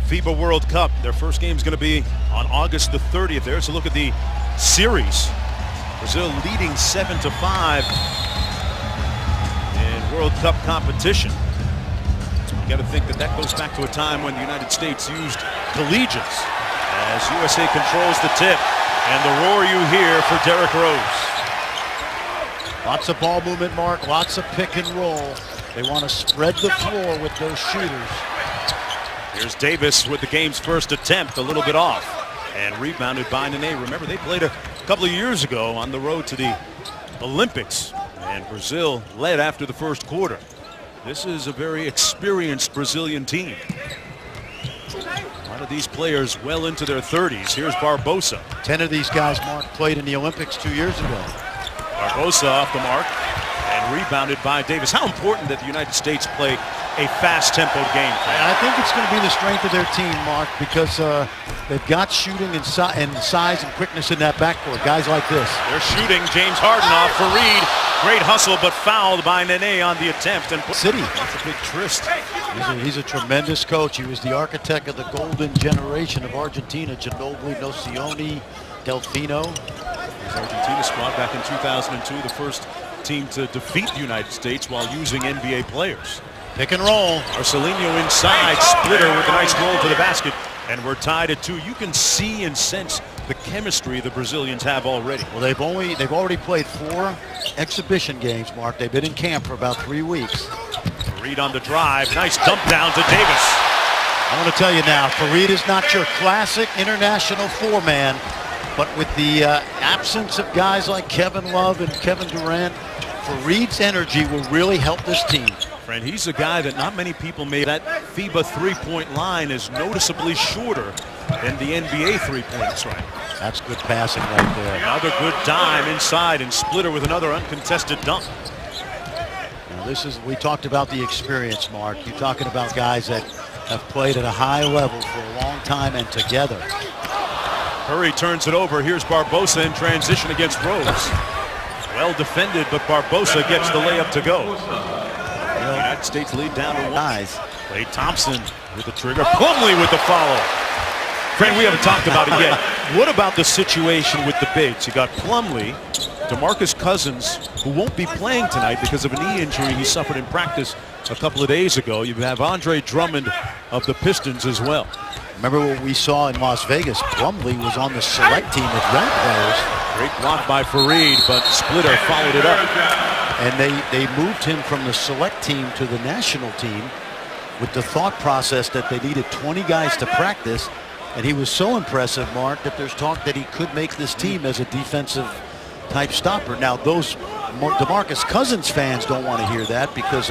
FIBA World Cup. Their first game is going to be on August the 30th. There's a look at the series. Brazil leading 7-5 in World Cup competition. You got to think that goes back to a time when the United States used collegians as USA controls the tip. And the roar you hear for Derrick Rose. Lots of ball movement, Mark. Lots of pick and roll. They want to spread the floor with those shooters. Here's Davis with the game's first attempt, a little bit off. And rebounded by Nene. Remember, they played a couple of years ago on the road to the Olympics. And Brazil led after the first quarter. This is a very experienced Brazilian team. A lot of these players well into their 30s. Here's Barbosa. 10 of these guys, Mark, played in the Olympics 2 years ago. Barbosa off the mark and rebounded by Davis. How important that the United States play a fast-tempoed game. I think it's going to be the strength of their team, Mark, because they've got shooting and size and quickness in that backcourt. Guys like this. They're shooting. James Harden off for Reed. Great hustle, but fouled by Nene on the attempt. And City. That's a big tryst. He's a tremendous coach. He was the architect of the golden generation of Argentina. Ginobili, Nocioni, Delfino. His Argentina squad back in 2002, the first team to defeat the United States while using NBA players. Pick and roll. Marcelinho inside, Splitter with a nice roll to the basket, and we're tied at 2. You can see and sense the chemistry the Brazilians have already. Well, they've already played 4 exhibition games, Mark. They've been in camp for about 3 weeks. Fareed on the drive, nice dump down to Davis. I want to tell you now, Fareed is not your classic international 4-man, but with the absence of guys like Kevin Love and Kevin Durant, Fareed's energy will really help this team. Friend, he's a guy that not many people made. That FIBA three-point line is noticeably shorter than the NBA three-point strike. That's good passing right there. Another good dime inside, and Splitter with another uncontested dunk. Now we talked about the experience, Mark. You're talking about guys that have played at a high level for a long time and together. Curry turns it over. Here's Barbosa in transition against Rose. Well defended, but Barbosa gets the layup to go. The United States lead down to 1. Klay Thompson with the trigger. Plumlee with the follow. Friend, we haven't talked about it yet. What about the situation with the bigs? You got Plumlee, DeMarcus Cousins, who won't be playing tonight because of a knee injury he suffered in practice a couple of days ago. You have Andre Drummond of the Pistons as well. Remember what we saw in Las Vegas? Plumlee was on the select team with young players. Great block by Fareed, but Splitter followed it up. And they moved him from the select team to the national team with the thought process that they needed 20 guys to practice. And he was so impressive, Mark, that there's talk that he could make this team as a defensive type stopper. Now, those DeMarcus Cousins fans don't want to hear that because